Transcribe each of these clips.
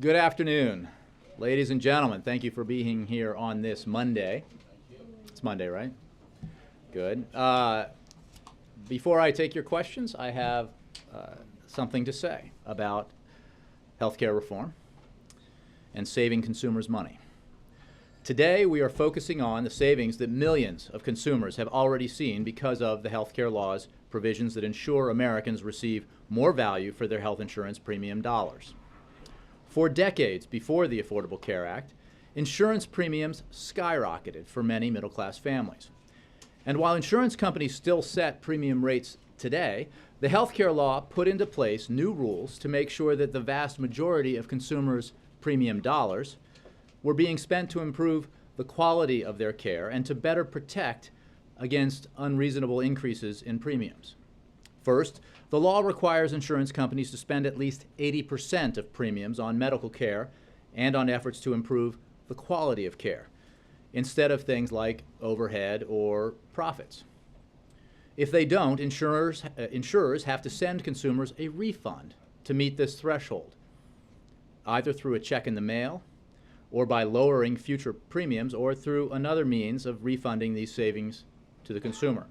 Good afternoon, ladies and gentlemen. Thank you for being here on this Monday. It's Monday, right? Good. Before I take your questions, I have something to say about healthcare reform and saving consumers money. Today, we are focusing on the savings that millions of consumers have already seen because of the healthcare law's provisions that ensure Americans receive more value for their health insurance premium dollars. For decades before the Affordable Care Act, insurance premiums skyrocketed for many middle-class families. And while insurance companies still set premium rates today, the healthcare law put into place new rules to make sure that the vast majority of consumers' premium dollars were being spent to improve the quality of their care and to better protect against unreasonable increases in premiums. First, the law requires insurance companies to spend at least 80% of premiums on medical care and on efforts to improve the quality of care, instead of things like overhead or profits. If they don't, insurers have to send consumers a refund to meet this threshold, either through a check in the mail, or by lowering future premiums, or through another means of refunding these savings to the consumer.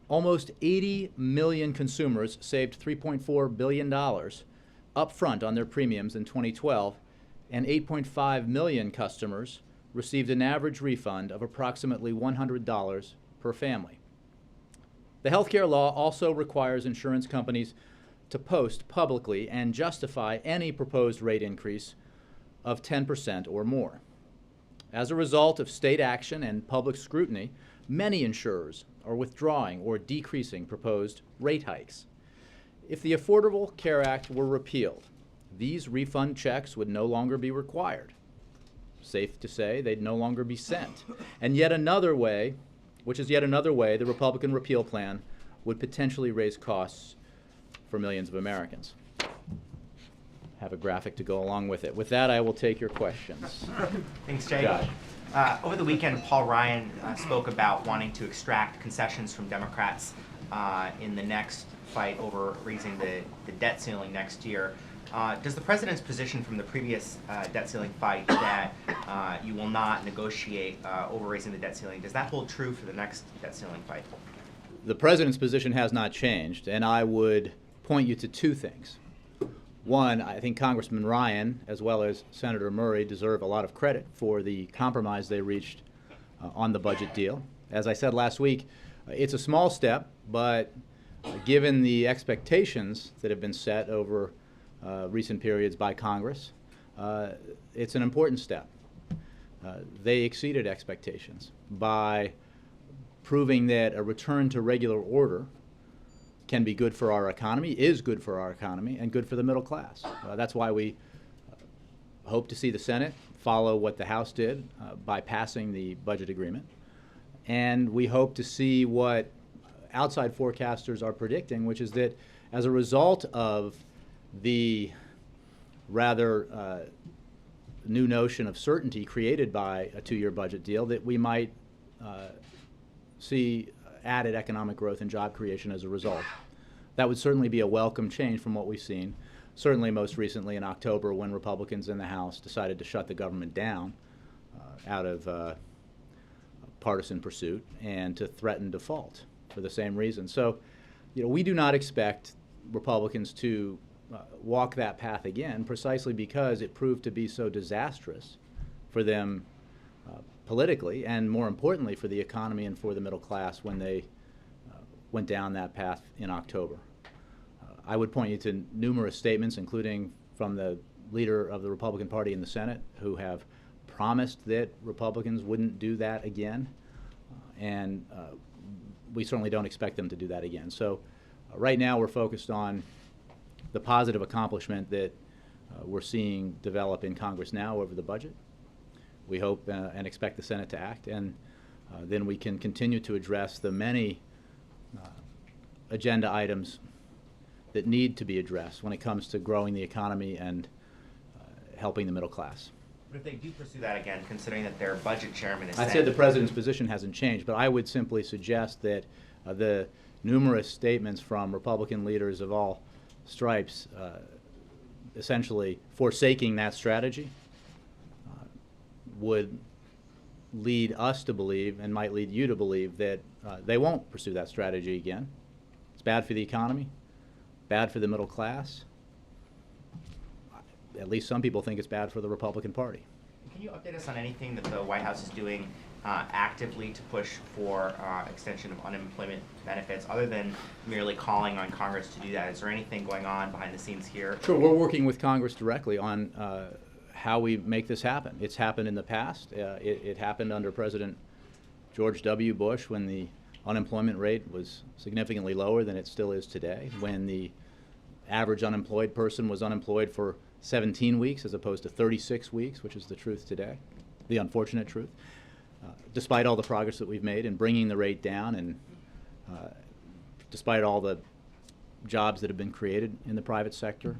Almost 80 million consumers saved $3.4 billion upfront on their premiums in 2012, and 8.5 million customers received an average refund of approximately $100 per family. The healthcare law also requires insurance companies to post publicly and justify any proposed rate increase of 10% or more. As a result of state action and public scrutiny, many insurers are withdrawing or decreasing proposed rate hikes. If the Affordable Care Act were repealed, these refund checks would no longer be required. Safe to say, they'd no longer be sent. And yet another way, the Republican repeal plan would potentially raise costs for millions of Americans. Have a graphic to go along with it. With that, I will take your questions. Thanks, Jay. Josh. Over the weekend, Paul Ryan spoke about wanting to extract concessions from Democrats in the next fight over raising the debt ceiling next year. Does the president's position from the previous debt ceiling fight that you will not negotiate over raising the debt ceiling, does that hold true for the next debt ceiling fight? The president's position has not changed, and I would point you to two things. One, I think Congressman Ryan, as well as Senator Murray, deserve a lot of credit for the compromise they reached on the budget deal. As I said last week, it's a small step, but given the expectations that have been set over recent periods by Congress, it's an important step. They exceeded expectations by proving that a return to regular order can be good for our economy, is good for our economy, and good for the middle class. That's why we hope to see the Senate follow what the House did by passing the budget agreement. And we hope to see what outside forecasters are predicting, which is that as a result of the rather new notion of certainty created by a two-year budget deal, that we might see added economic growth and job creation as a result. That would certainly be a welcome change from what we've seen, certainly most recently in October when Republicans in the House decided to shut the government down out of partisan pursuit and to threaten default for the same reason. So, we do not expect Republicans to walk that path again, precisely because it proved to be so disastrous for them politically, and more importantly for the economy and for the middle class when they went down that path in October. I would point you to numerous statements, including from the leader of the Republican Party in the Senate, who have promised that Republicans wouldn't do that again, and we certainly don't expect them to do that again. So right now we're focused on the positive accomplishment that we're seeing develop in Congress now over the budget. We hope and expect the Senate to act, and then we can continue to address the many agenda items that need to be addressed when it comes to growing the economy and helping the middle class. But if they do pursue that again, considering that their budget chairman is I said the president's position hasn't changed, but I would simply suggest that the numerous statements from Republican leaders of all stripes essentially forsaking that strategy would lead us to believe, and might lead you to believe, that they won't pursue that strategy again. It's bad for the economy, bad for the middle class. At least some people think it's bad for the Republican Party. Can you update us on anything that the White House is doing actively to push for extension of unemployment benefits, other than merely calling on Congress to do that? Is there anything going on behind the scenes here? Sure, we're working with Congress directly on how we make this happen. It's happened in the past. It happened under President George W. Bush when the unemployment rate was significantly lower than it still is today, when the average unemployed person was unemployed for 17 weeks as opposed to 36 weeks, which is the truth today, the unfortunate truth. Despite all the progress that we've made in bringing the rate down, and despite all the jobs that have been created in the private sector,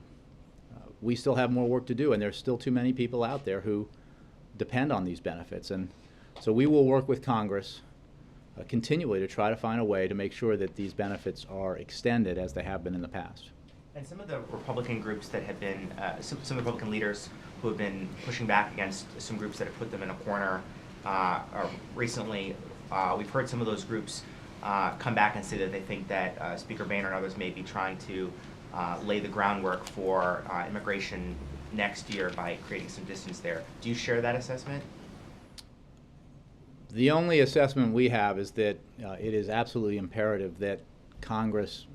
we still have more work to do, and there's still too many people out there who depend on these benefits. And so we will work with Congress continually to try to find a way to make sure that these benefits are extended as they have been in the past. And some of the Republican groups that have been, some Republican leaders who have been pushing back against some groups that have put them in a corner recently, we've heard some of those groups come back and say that they think that Speaker Boehner and others may be trying to lay the groundwork for immigration next year by creating some distance there. Do you share that assessment? The only assessment we have is that it is absolutely imperative that Congress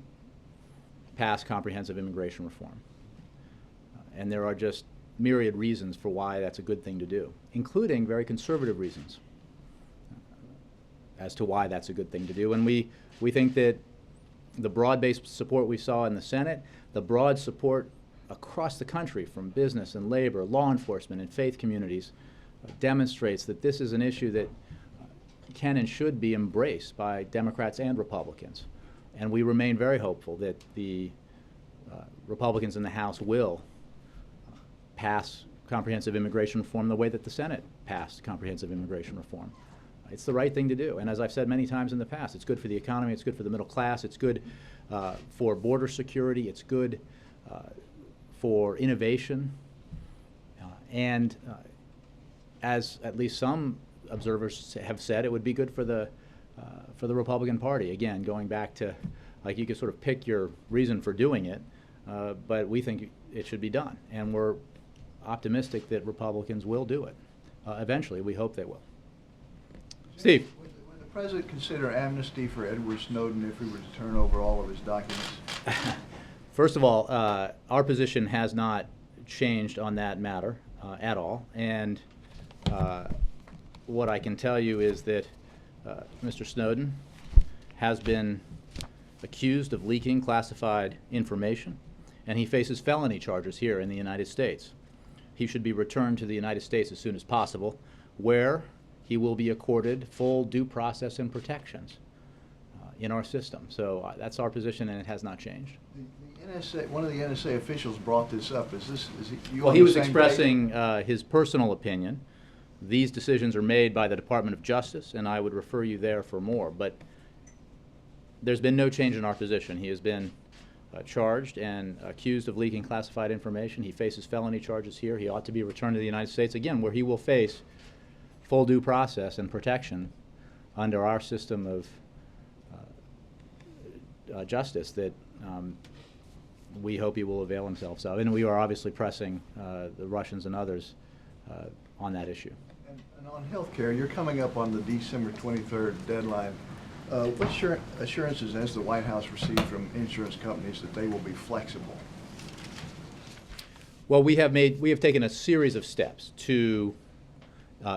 pass comprehensive immigration reform. And there are just myriad reasons for why that's a good thing to do, including very conservative reasons as to why that's a good thing to do. And we think that the broad-based support we saw in the Senate, the broad support across the country from business and labor, law enforcement, and faith communities demonstrates that this is an issue that can and should be embraced by Democrats and Republicans. And we remain very hopeful that the Republicans in the House will pass comprehensive immigration reform the way that the Senate passed comprehensive immigration reform. It's the right thing to do. And as I've said many times in the past, it's good for the economy, it's good for the middle class, it's good for border security, it's good for innovation. And as at least some observers have said, it would be good for the Republican Party. Again, going back to, like, you could sort of pick your reason for doing it, but we think it should be done. And we're optimistic that Republicans will do it. Eventually, we hope they will. Steve. Would the President consider amnesty for Edward Snowden if he were to turn over all of his documents? First of all, our position has not changed on that matter at all. And what I can tell you is that Mr. Snowden has been accused of leaking classified information, and he faces felony charges here in the United States. He should be returned to the United States as soon as possible, where he will be accorded full due process and protections in our system. So that's our position, and it has not changed. The NSA, one of the NSA officials brought this up. Is you? Well, he was expressing his personal opinion. These decisions are made by the Department of Justice, and I would refer you there for more. But there's been no change in our position. He has been charged and accused of leaking classified information. He faces felony charges here. He ought to be returned to the United States, again, where he will face full due process and protection under our system of justice that we hope he will avail himself of. And we are obviously pressing the Russians and others on that issue. And on health care, you're coming up on the December 23rd deadline. What assurances has the White House received from insurance companies that they will be flexible? Well, we have taken a series of steps to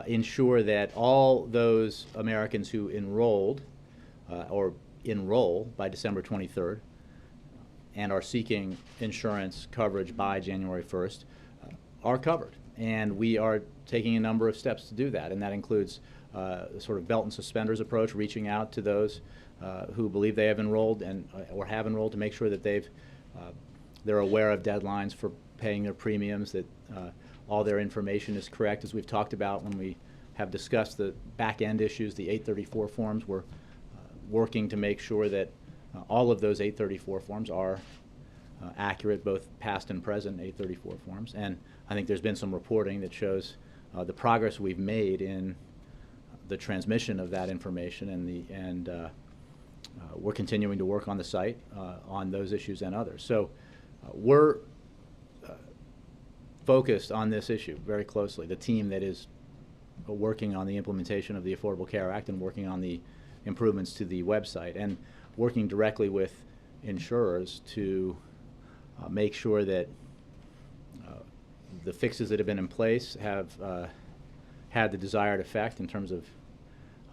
ensure that all those Americans who enrolled or enroll by December 23rd and are seeking insurance coverage by January 1st are covered. And we are taking a number of steps to do that, and that includes a sort of belt and suspenders approach, reaching out to those who believe they have enrolled or have enrolled to make sure that they're aware of deadlines for paying their premiums, that all their information is correct. As we've talked about when we have discussed the back-end issues, the 834 forms, we're working to make sure that all of those 834 forms are accurate, both past and present 834 forms. And I think there's been some reporting that shows the progress we've made in the transmission of that information, and we're continuing to work on the site on those issues and others. So we're focused on this issue very closely. The team that is working on the implementation of the Affordable Care Act and working on the improvements to the website, and working directly with insurers to make sure that the fixes that have been in place have had the desired effect in terms of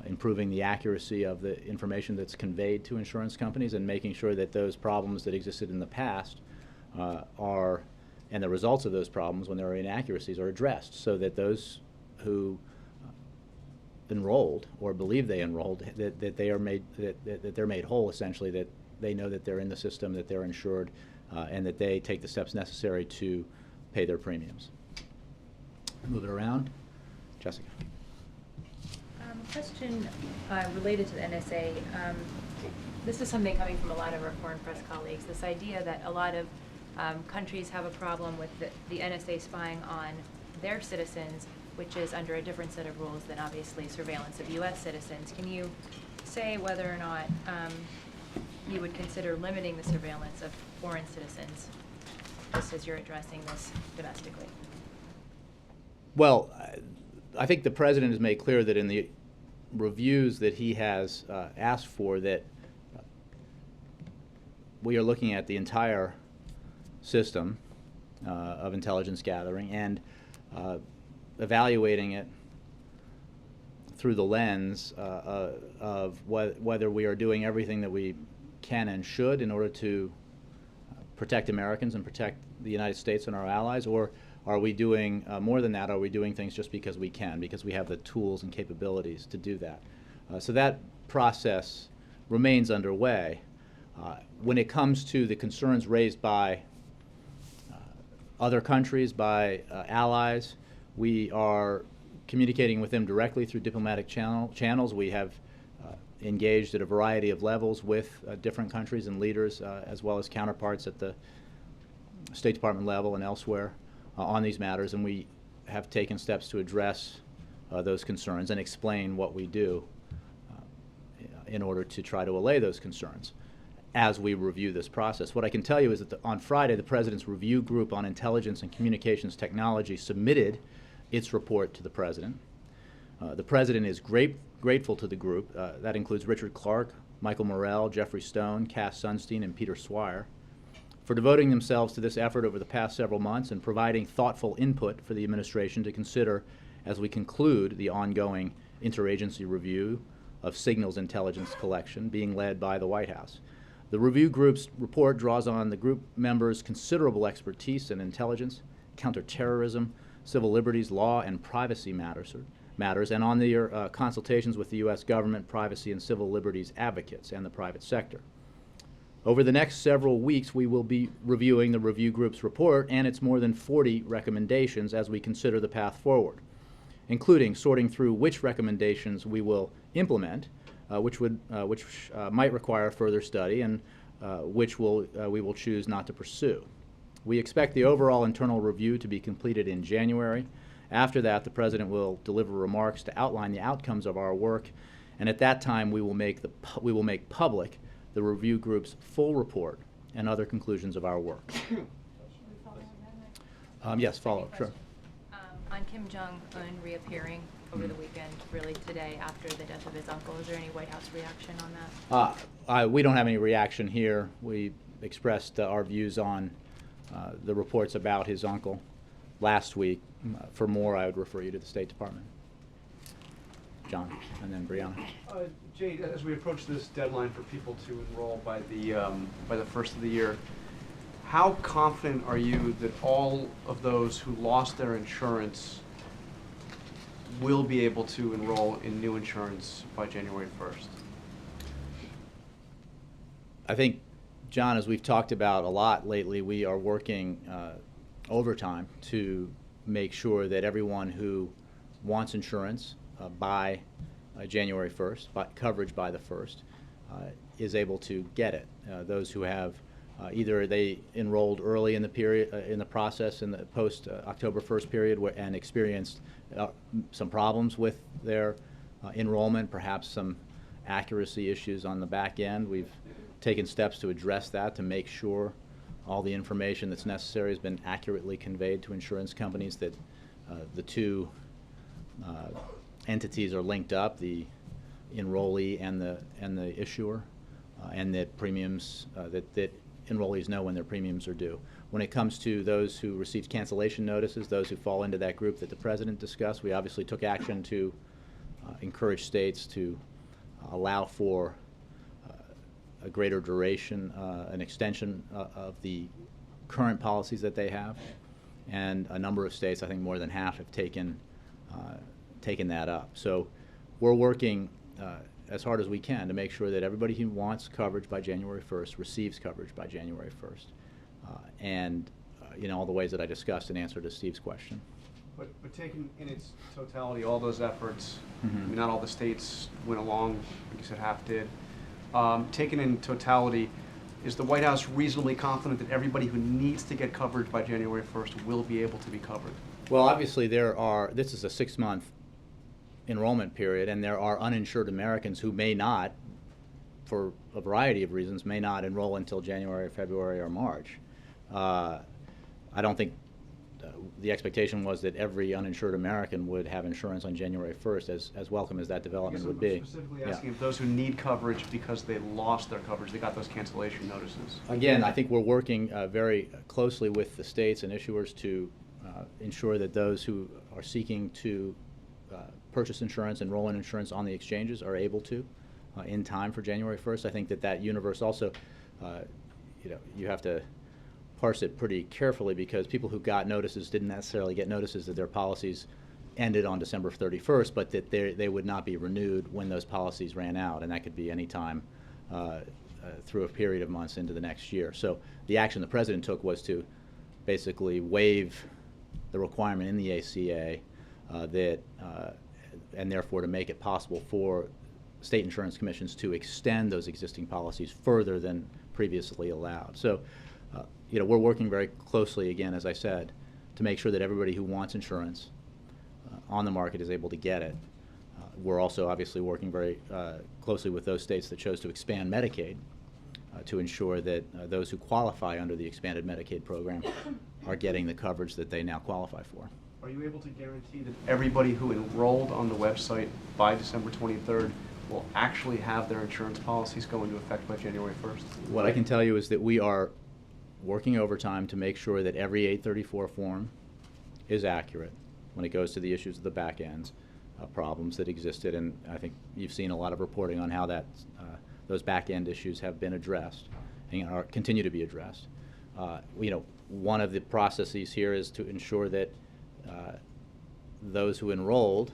improving the accuracy of the information that's conveyed to insurance companies, and making sure that those problems that existed in the past and the results of those problems when there are inaccuracies are addressed, so that those who enrolled or believe they enrolled, that they are made, that they're made whole, essentially, that they know that they're in the system, that they're insured, and that they take the steps necessary to pay their premiums. Move it around. Jessica. Question related to the NSA. This is something coming from a lot of our foreign press colleagues, this idea that a lot of countries have a problem with the NSA spying on their citizens, which is under a different set of rules than obviously surveillance of U.S. citizens. Can you say whether or not you would consider limiting the surveillance of foreign citizens, just as you're addressing this domestically? Well, I think the President has made clear that in the reviews that he has asked for, that we are looking at the entire system of intelligence gathering and evaluating it through the lens of whether we are doing everything that we can and should in order to protect Americans and protect the United States and our allies, or are we doing more than that? Are we doing things just because we can, because we have the tools and capabilities to do that? So that process remains underway. When it comes to the concerns raised by other countries, by allies, we are communicating with them directly through diplomatic channels. We have engaged at a variety of levels with different countries and leaders, as well as counterparts at the State Department level and elsewhere on these matters, and we have taken steps to address those concerns and explain what we do in order to try to allay those concerns as we review this process. What I can tell you is that on Friday, the President's Review Group on Intelligence and Communications Technology submitted its report to the President. The President is grateful to the group. That includes Richard Clark, Michael Morrell, Jeffrey Stone, Cass Sunstein, and Peter Swire, for devoting themselves to this effort over the past several months and providing thoughtful input for the administration to consider as we conclude the ongoing interagency review of signals intelligence collection being led by the White House. The review group's report draws on the group members' considerable expertise in intelligence, counterterrorism, civil liberties, law, and privacy matters, and on their consultations with the U.S. government, privacy, and civil liberties advocates and the private sector. Over the next several weeks, we will be reviewing the review group's report and its more than 40 recommendations as we consider the path forward, including sorting through which recommendations we will implement, which might require further study, and which we will choose not to pursue. We expect the overall internal review to be completed in January. After that, the President will deliver remarks to outline the outcomes of our work, and at that time we will make public the review group's full report and other conclusions of our work. Yes, follow up, sure. On Kim Jong-un reappearing over the weekend, really today after the death of his uncle, is there any White House reaction on that? We don't have any reaction here. We expressed our views on the reports about his uncle last week. For more, I would refer you to the State Department. John, and then Brianna. Jay, as we approach this deadline for people to enroll by the first of the year, how confident are you that all of those who lost their insurance will be able to enroll in new insurance by January 1st? I think, John, as we've talked about a lot lately, we are working overtime to make sure that everyone who wants insurance by January 1st, coverage by the 1st, is able to get it. Those who have Either they enrolled early in the period, in the process, in the post October 1st period, and experienced some problems with their enrollment, perhaps some accuracy issues on the back end. We've taken steps to address that, to make sure all the information that's necessary has been accurately conveyed to insurance companies, that the two entities are linked up, the enrollee and the issuer, and that premiums, that enrollees know when their premiums are due. When it comes to those who received cancellation notices, those who fall into that group that the President discussed, we obviously took action to encourage states to allow for a greater duration, an extension of the current policies that they have. And a number of states, I think more than half, have taken that up. So we're working as hard as we can to make sure that everybody who wants coverage by January 1st receives coverage by January 1st. In all the ways that I discussed in answer to Steve's question. But taken in its totality, all those efforts, Mm-hmm. I mean, not all the states went along, like you said, half did. Taken in totality, is the White House reasonably confident that everybody who needs to get coverage by January 1st will be able to be covered? Well, obviously this is a 6-month enrollment period, and there are uninsured Americans who may not, for a variety of reasons, may not enroll until January, February, or March. I don't think the expectation was that every uninsured American would have insurance on January 1st, as welcome as that development would be. I'm specifically asking if those who need coverage because they lost their coverage, they got those cancellation notices. Again, I think we're working very closely with the states and issuers to ensure that those who are seeking to purchase insurance, enroll in insurance on the exchanges are able to in time for January 1st. I think that universe also, you have to parse it pretty carefully, because people who got notices didn't necessarily get notices that their policies ended on December 31st, but that they would not be renewed when those policies ran out, and that could be any time through a period of months into the next year. So the action the President took was to basically waive the requirement in the ACA and therefore to make it possible for state insurance commissions to extend those existing policies further than previously allowed. So we're working very closely, again, as I said, to make sure that everybody who wants insurance on the market is able to get it. We're also obviously working very closely with those states that chose to expand Medicaid to ensure that those who qualify under the expanded Medicaid program are getting the coverage that they now qualify for. Are you able to guarantee that everybody who enrolled on the website by December 23rd will actually have their insurance policies go into effect by January 1st? What I can tell you is that we are working overtime to make sure that every 834 form is accurate when it goes to the issues of the back ends, problems that existed, and I think you've seen a lot of reporting on how those back end issues have been addressed and continue to be addressed. One of the processes here is to ensure that those who enrolled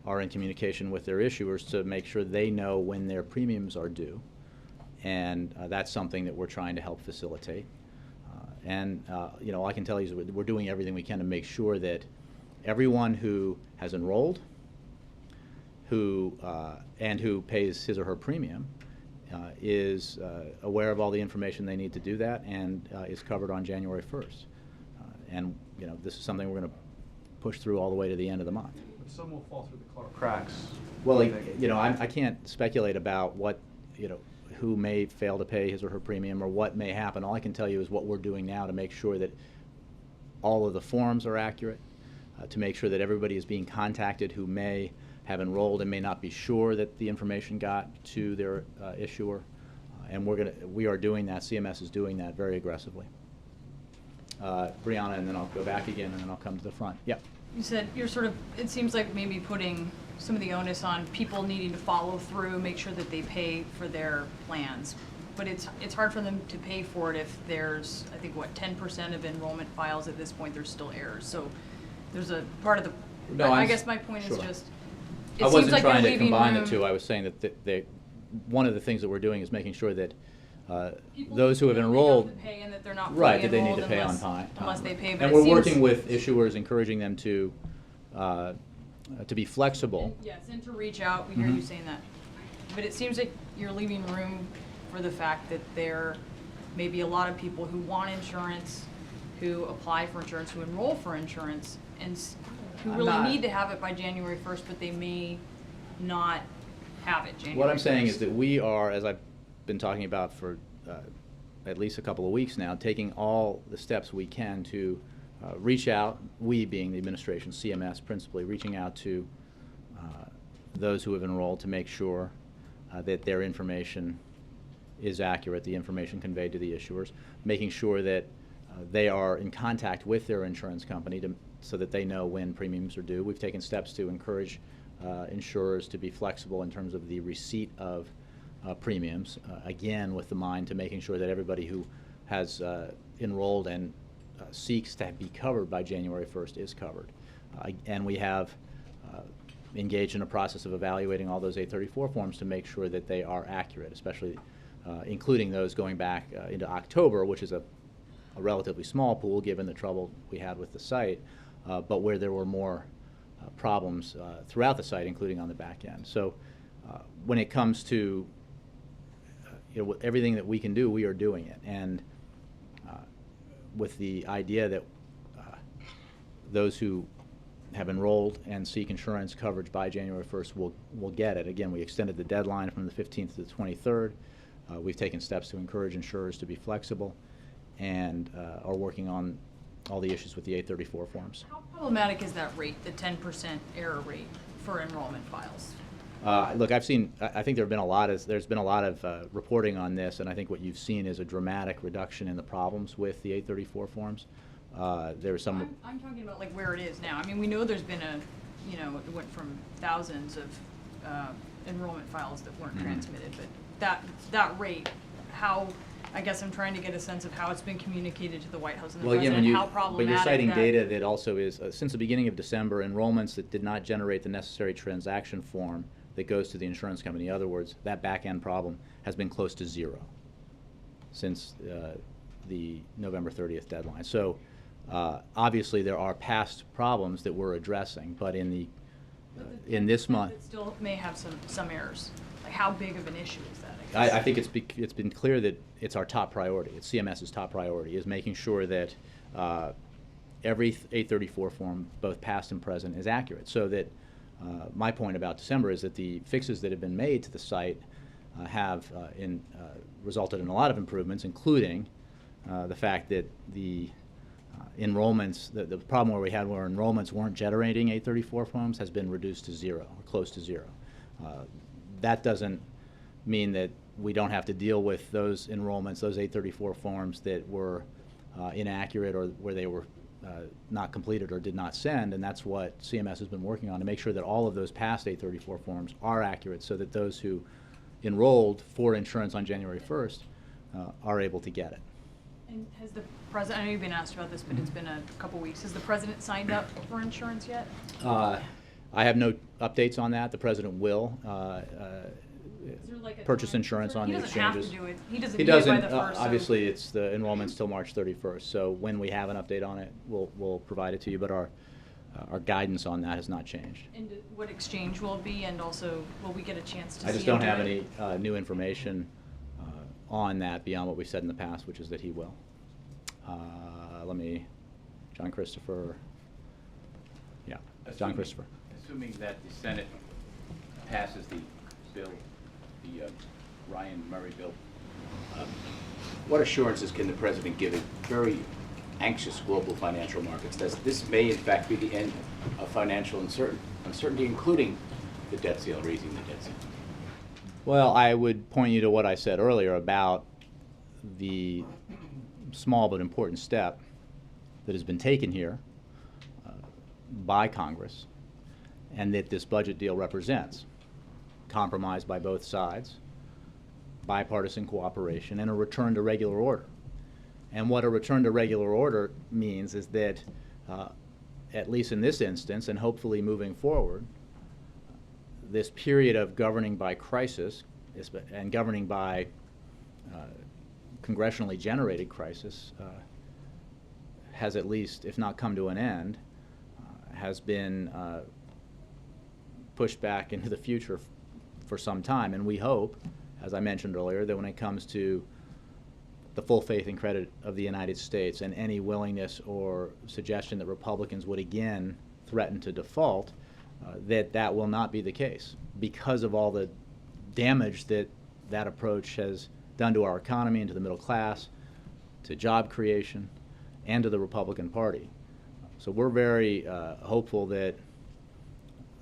are in communication with their issuers to make sure they know when their premiums are due, and that's something that we're trying to help facilitate. All I can tell you is we're doing everything we can to make sure that everyone who has enrolled, who pays his or her premium, is aware of all the information they need to do that, and is covered on January 1st. This is something we're going to push through all the way to the end of the month. But some will fall through the cracks. Well, I can't speculate about what, who may fail to pay his or her premium or what may happen. All I can tell you is what we're doing now to make sure that all of the forms are accurate, to make sure that everybody is being contacted who may have enrolled and may not be sure that the information got to their issuer. And we are doing that. CMS is doing that very aggressively. Brianna, and then I'll go back again, and then I'll come to the front. Yeah. You said you're it seems like maybe putting some of the onus on people needing to follow through, make sure that they pay for their plans. But it's hard for them to pay for it if there's, I think, 10% of enrollment files at this point, there's still errors. So there's a part of the, No, I guess my point sure. is just, I it seems wasn't like trying you're to leaving combine room. the two. I was saying that one of the things that we're doing is making sure that People those who have know they enrolled, to pay and that they're not fully right, that they need enrolled to pay unless, on time. unless they pay. But And it we're seems, working with issuers, encouraging them to be flexible. Yes, and to reach out. We hear you saying that. But it seems like you're leaving room for the fact that they're maybe a lot of people who want insurance, who apply for insurance, who enroll for insurance, and who I'm really not- need to have it by January 1st, but they may not have it January 1st. What I'm saying is that we are, as I've been talking about for at least a couple of weeks now, taking all the steps we can to reach out, we being the administration, CMS principally, reaching out to those who have enrolled to make sure that their information is accurate, the information conveyed to the issuers, making sure that they are in contact with their insurance company so that they know when premiums are due. We've taken steps to encourage insurers to be flexible in terms of the receipt of premiums, again with the mind to making sure that everybody who has enrolled and seeks to be covered by January 1st is covered. And we have engaged in a process of evaluating all those 834 forms to make sure that they are accurate, especially including those going back into October, which is a relatively small pool given the trouble we had with the site, but where there were more problems throughout the site, including on the back end. So when it comes to everything that we can do, we are doing it. And with the idea that those who have enrolled and seek insurance coverage by January 1st will get it. Again, we extended the deadline from the 15th to the 23rd. We've taken steps to encourage insurers to be flexible and are working on all the issues with the 834 forms. How problematic is that rate, the 10% error rate for enrollment files? Look, I think there's been a lot of reporting on this, and I think what you've seen is a dramatic reduction in the problems with the 834 forms. There's some. I'm talking about like where it is now. I mean, we know there's been it went from thousands of enrollment files that weren't transmitted, but that rate, how? I guess I'm trying to get a sense of how it's been communicated to the White House and the President, how problematic but you're citing that data that also is, since the beginning of December, enrollments that did not generate the necessary transaction form that goes to the insurance company. In other words, that back-end problem has been close to zero since the November 30th deadline. So obviously there are past problems that we're addressing, but in this month, it still may have some errors. Like how big of an issue is that? I think it's been clear that it's our top priority. It's CMS's top priority, is making sure that every 834 form, both past and present, is accurate. So that my point about December is that the fixes that have been made to the site have resulted in a lot of improvements, including the fact that the enrollments, the problem where we had where enrollments weren't generating 834 forms has been reduced to zero, or close to zero. That doesn't mean that we don't have to deal with those enrollments, those 834 forms that were inaccurate or where they were not completed or did not send, and that's what CMS has been working on to make sure that all of those past 834 forms are accurate so that those who enrolled for insurance on January 1st are able to get it. And has the President, I know you've been asked about this, but it's been a couple weeks, has the President signed up for insurance yet? I have no updates on that. The President will Is there like a purchase time insurance frame? on the exchanges. He doesn't have to do it. He doesn't He need it by doesn't. the first. Obviously, it's the enrollment's till March 31st. So when we have an update on it, we'll provide it to you. But our guidance on that has not changed. And what exchange will it be, and also will we get a chance to see I just him don't do have it? any new information on that beyond what we said in the past, which is that he will. John Christopher. Yeah, John Christopher. Assuming that the Senate passes the bill, the Ryan Murray bill, what assurances can the President give a very anxious global financial markets that this may in fact be the end of financial uncertainty, including the debt ceiling, raising the debt ceiling? Well, I would point you to what I said earlier about the small but important step that has been taken here by Congress and that this budget deal represents. Compromise by both sides, bipartisan cooperation, and a return to regular order. And what a return to regular order means is that, at least in this instance, and hopefully moving forward, this period of governing by crisis and governing by congressionally generated crisis has at least, if not come to an end, has been pushed back into the future for some time. And we hope, as I mentioned earlier, that when it comes to the full faith and credit of the United States, and any willingness or suggestion that Republicans would again threaten to default, that will not be the case because of all the damage that that approach has done to our economy and to the middle class, to job creation, and to the Republican Party. So we're very hopeful that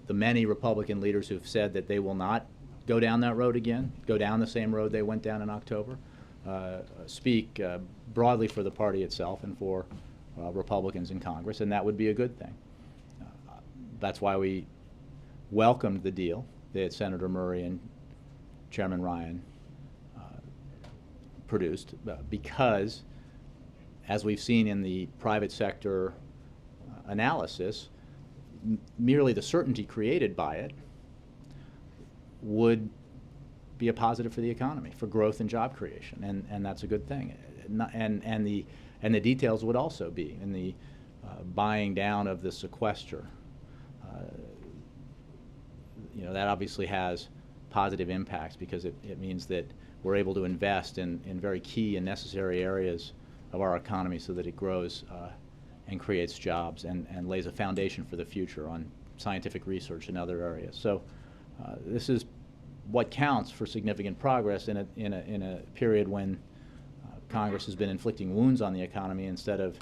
the many Republican leaders who've said that they will not go down that road again, go down the same road they went down in October, speak broadly for the party itself and for Republicans in Congress, and that would be a good thing. That's why we welcomed the deal that Senator Murray and Chairman Ryan produced, because, as we've seen in the private sector analysis, merely the certainty created by it would be a positive for the economy, for growth and job creation, and that's a good thing. And the details would also be in the buying down of the sequester. That obviously has positive impacts because it means that we're able to invest in very key and necessary areas of our economy so that it grows and creates jobs and lays a foundation for the future on scientific research and other areas. So this is what counts for significant progress in a period when Congress has been inflicting wounds on the economy instead of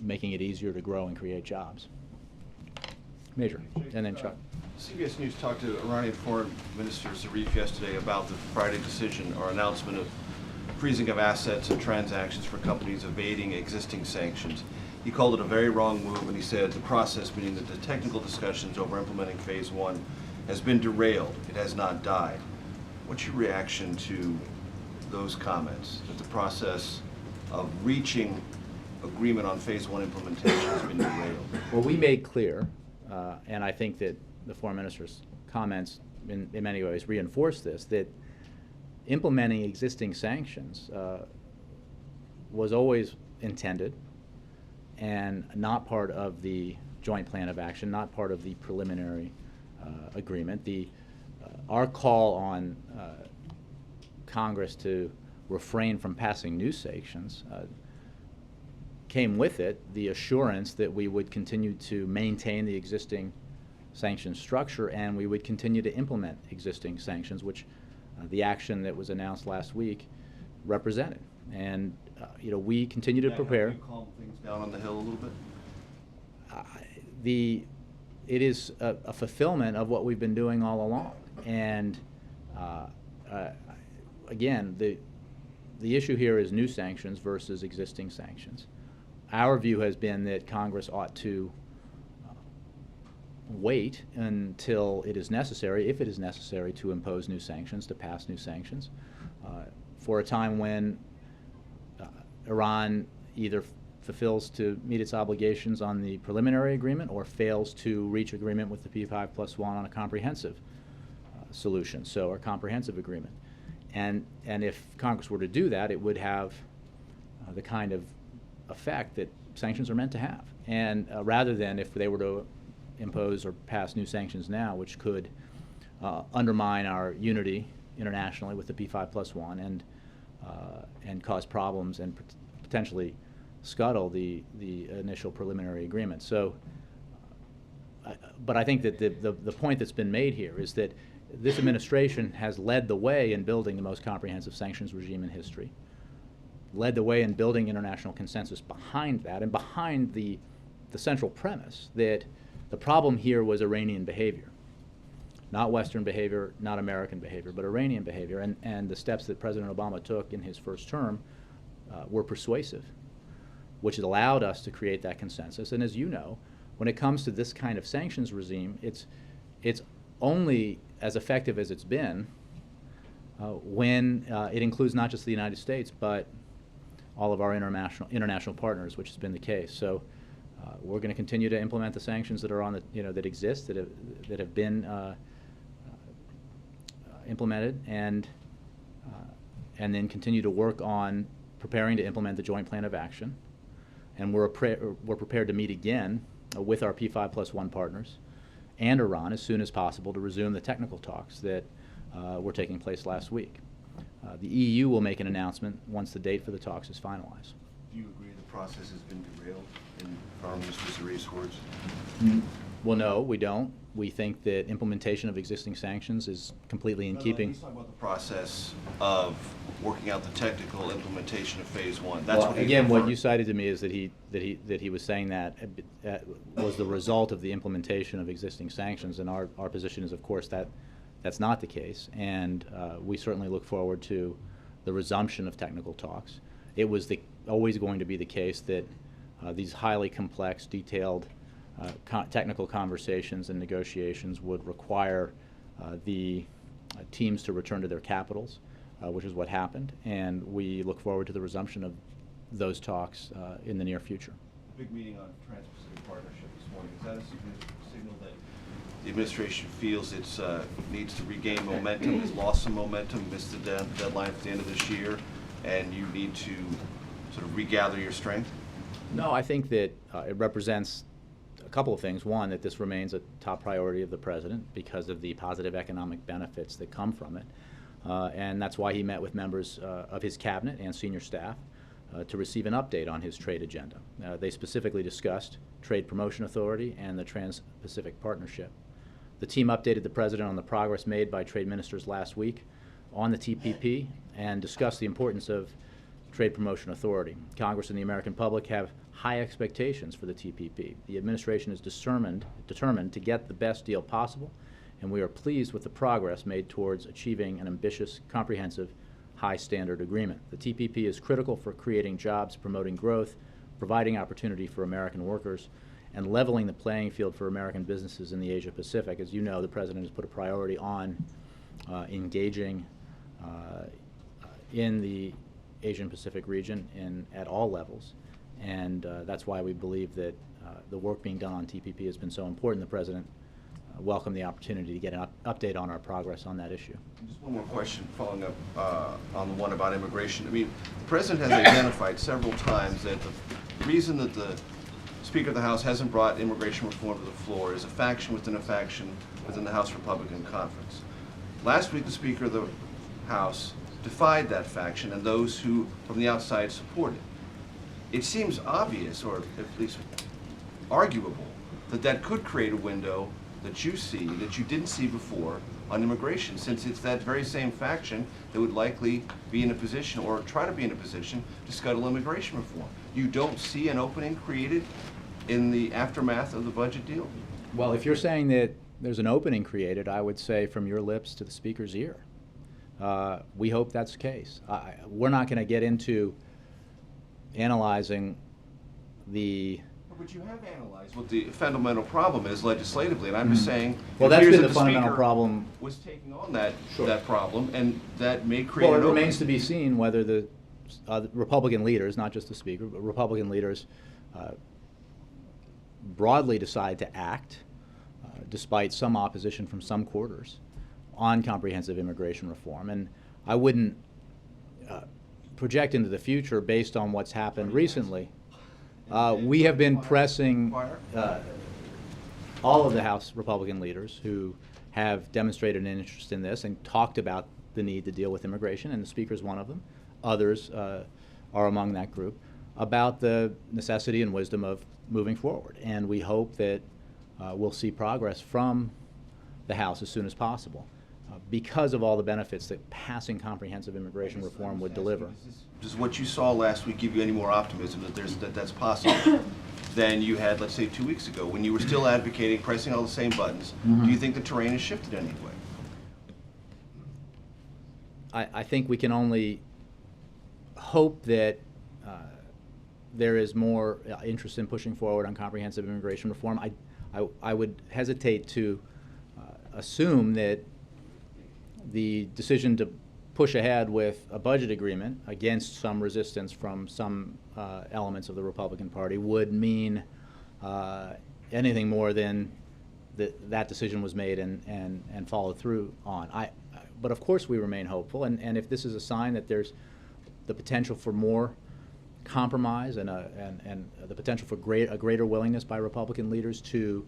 making it easier to grow and create jobs. Major. And then Chuck. CBS News talked to Iranian Foreign Minister Zarif yesterday about the Friday decision or announcement of freezing of assets and transactions for companies evading existing sanctions. He called it a very wrong move, and he said the process, meaning that the technical discussions over implementing Phase 1, has been derailed. It has not died. What's your reaction to those comments, that the process of reaching agreement on Phase 1 implementation has been derailed? Well, we made clear, and I think that the Foreign Minister's comments in many ways reinforce this, that implementing existing sanctions was always intended and not part of the joint plan of action, not part of the preliminary agreement. Our call on Congress to refrain from passing new sanctions came with it the assurance that we would continue to maintain the existing sanction structure and we would continue to implement existing sanctions, which the action that was announced last week represented. And we continue to prepare. Can you calm things down on the Hill a little bit? It is a fulfillment of what we've been doing all along. And again, the issue here is new sanctions versus existing sanctions. Our view has been that Congress ought to wait until it is necessary, if it is necessary, to impose new sanctions, to pass new sanctions, for a time when Iran either fulfills to meet its obligations on the preliminary agreement or fails to reach agreement with the P5+1 on a comprehensive solution, so a comprehensive agreement. And if Congress were to do that, it would have the kind of effect that sanctions are meant to have. And rather than if they were to impose or pass new sanctions now, which could undermine our unity internationally with the P5+1 and cause problems and potentially scuttle the initial preliminary agreement. So, but I think that the point that's been made here is that this administration has led the way in building the most comprehensive sanctions regime in history, led the way in building international consensus behind that, and behind the central premise that the problem here was Iranian behavior, not Western behavior, not American behavior, but Iranian behavior. And the steps that President Obama took in his first term were persuasive, which has allowed us to create that consensus. And as you know, when it comes to this kind of sanctions regime, it's only as effective as it's been when it includes not just the United States, but all of our international partners, which has been the case. So we're going to continue to implement the sanctions that are on the, that exist, that have been implemented, and then continue to work on preparing to implement the joint plan of action. And we're prepared to meet again with our P5+1 partners and Iran as soon as possible to resume the technical talks that were taking place last week. The EU will make an announcement once the date for the talks is finalized. Do you agree the process has been derailed, in Prime Minister Zarif's words? Well, no, we don't. We think that implementation of existing sanctions is completely in keeping. He's talking about the process of working out the technical implementation of phase one. That's Well, what he's again, what referring- you cited to me is that he was saying that was the result of the implementation of existing sanctions, and our position is, of course, that that's not the case, and we certainly look forward to the resumption of technical talks. It was always going to be the case that these highly complex, detailed technical conversations and negotiations would require the teams to return to their capitals, which is what happened, and we look forward to the resumption of those talks in the near future. Big meeting on Trans-Pacific Partnership this morning. Is that a signal that the administration feels it needs to regain momentum, has lost some momentum, missed the deadline at the end of this year, and you need to sort of regather your strength? No, I think that it represents a couple of things. One, that this remains a top priority of the president because of the positive economic benefits that come from it. And that's why he met with members of his cabinet and senior staff to receive an update on his trade agenda. They specifically discussed Trade Promotion Authority and the Trans-Pacific Partnership. The team updated the president on the progress made by trade ministers last week on the TPP and discussed the importance of Trade Promotion Authority. Congress and the American public have high expectations for the TPP. The administration is determined to get the best deal possible, and we are pleased with the progress made towards achieving an ambitious, comprehensive, high-standard agreement. The TPP is critical for creating jobs, promoting growth, providing opportunity for American workers, and leveling the playing field for American businesses in the Asia Pacific. As you know, the president has put a priority on engaging in the Asian Pacific region at all levels, and that's why we believe that the work being done on TPP has been so important. The president welcomed the opportunity to get an update on our progress on that issue. Just one more question following up on the one about immigration. I mean, the president has identified several times that the reason that the Speaker of the House hasn't brought immigration reform to the floor is a faction within the House Republican Conference. Last week, the Speaker of the House defied that faction and those who, from the outside, support it. It seems obvious, or at least arguable, that could create a window that you see, that you didn't see before on immigration, since it's that very same faction that would likely be in a position, or try to be in a position, to scuttle immigration reform. You don't see an opening created in the aftermath of the budget deal? Well, if you're saying that there's an opening created, I would say from your lips to the Speaker's ear. We hope that's the case. We're not going to get into analyzing the... But you have analyzed what the fundamental problem is legislatively, and I'm just saying... Well, it that's appears been that the fundamental Speaker problem. ...was taking on that Sure. problem, and that may create Well, an it opening. remains to be seen whether the Republican leaders, not just the Speaker, but Republican leaders broadly decide to act, despite some opposition from some quarters, on comprehensive immigration reform. And I wouldn't project into the future based on what's happened recently. We have been pressing all of the House Republican leaders who have demonstrated an interest in this and talked about the need to deal with immigration, and the Speaker is one of them. Others are among that group, about the necessity and wisdom of moving forward. And we hope that we'll see progress from the House as soon as possible because of all the benefits that passing comprehensive immigration reform would deliver. Does what you saw last week give you any more optimism that that's possible than you had, let's say, 2 weeks ago, when you were still advocating, pressing all the same buttons? Mm-hmm. Do you think the terrain has shifted in any way? I think we can only hope that there is more interest in pushing forward on comprehensive immigration reform. I would hesitate to assume that the decision to push ahead with a budget agreement against some resistance from some elements of the Republican Party would mean anything more than that decision was made and followed through on. But of course we remain hopeful, and if this is a sign that there's the potential for more compromise and the potential for a greater willingness by Republican leaders to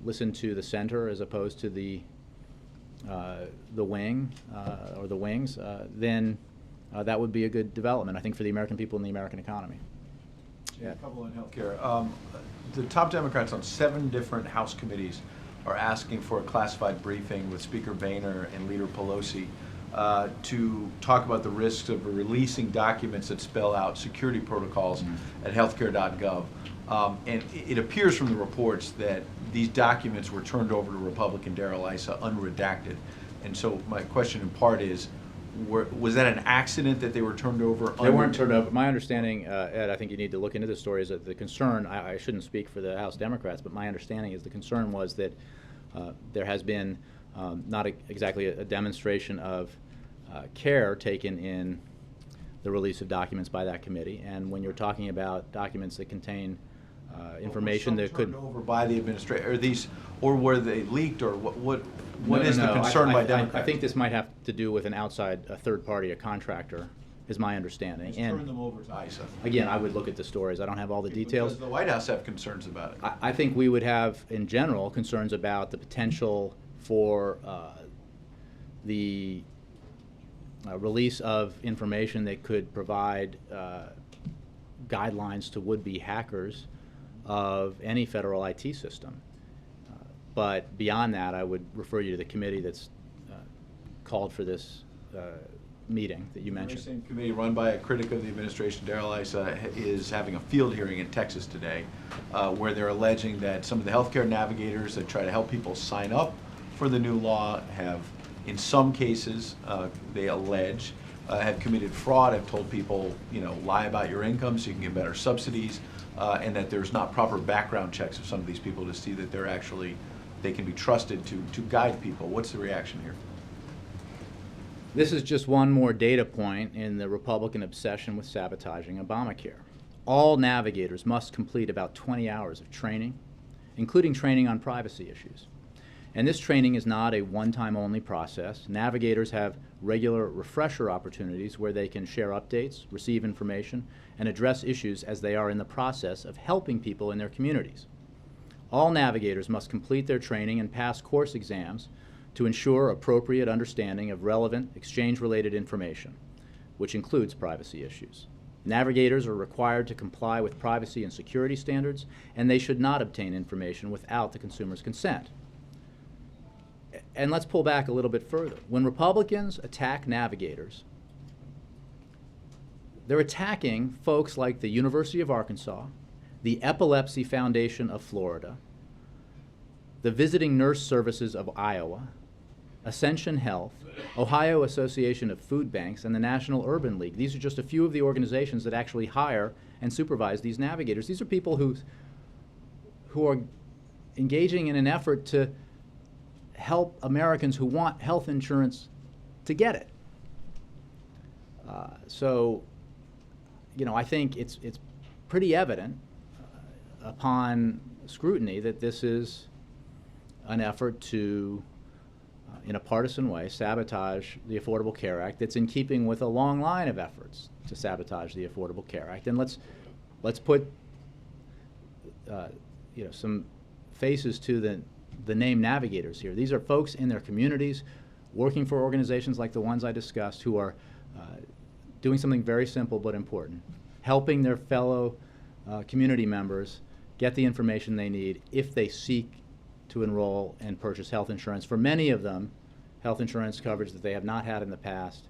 listen to the center as opposed to the the wing or the wings, then that would be a good development, I think, for the American people and the American economy. Yeah, a couple in healthcare. The top Democrats on 7 different House committees are asking for a classified briefing with Speaker Boehner and Leader Pelosi to talk about the risks of releasing documents that spell out security protocols at healthcare.gov. And it appears from the reports that these documents were turned over to Republican Darrell Issa unredacted. And so my question in part is, was that an accident that they were turned over? They weren't turned over. My understanding, Ed, I think you need to look into this story, is that the concern, I shouldn't speak for the House Democrats, but my understanding is the concern was that there has been not exactly a demonstration of care taken in the release of documents by that committee. And when you're talking about documents that contain information that could... turned over by the administration, or were they leaked, or what No, is the concern by Democrats? I think this might have to do with an outside, a third party, a contractor, is my understanding. Just And turn them over to ISA. again, I would look at the stories. I don't have all the details. Does the White House have concerns about it? I think we would have, in general, concerns about the potential for the release of information that could provide guidelines to would-be hackers of any federal IT system. But beyond that, I would refer you to the committee that's called for this meeting that you The very mentioned. same committee run by a critic of the administration, Darrell Issa, is having a field hearing in Texas today where they're alleging that some of the healthcare navigators that try to help people sign up for the new law have, in some cases, they allege, have committed fraud, have told people, lie about your income so you can get better subsidies, and that there's not proper background checks of some of these people to see that they're actually, they can be trusted to guide people. What's the reaction here? This is just one more data point in the Republican obsession with sabotaging Obamacare. All navigators must complete about 20 hours of training, including training on privacy issues. And this training is not a one-time only process. Navigators have regular refresher opportunities where they can share updates, receive information, and address issues as they are in the process of helping people in their communities. All navigators must complete their training and pass course exams to ensure appropriate understanding of relevant exchange-related information, which includes privacy issues. Navigators are required to comply with privacy and security standards, and they should not obtain information without the consumer's consent. And let's pull back a little bit further. When Republicans attack navigators, they're attacking folks like the University of Arkansas, the Epilepsy Foundation of Florida, the Visiting Nurse Services of Iowa, Ascension Health, Ohio Association of Food Banks, and the National Urban League. These are just a few of the organizations that actually hire and supervise these navigators. These are people who are engaging in an effort to help Americans who want health insurance to get it. So, I think it's pretty evident upon scrutiny that this is an effort to, in a partisan way, sabotage the Affordable Care Act that's in keeping with a long line of efforts to sabotage the Affordable Care Act. And let's put some faces to the name navigators here. These are folks in their communities working for organizations like the ones I discussed who are doing something very simple but important, helping their fellow community members get the information they need if they seek to enroll and purchase health insurance. For many of them, health insurance coverage that they have not had in the past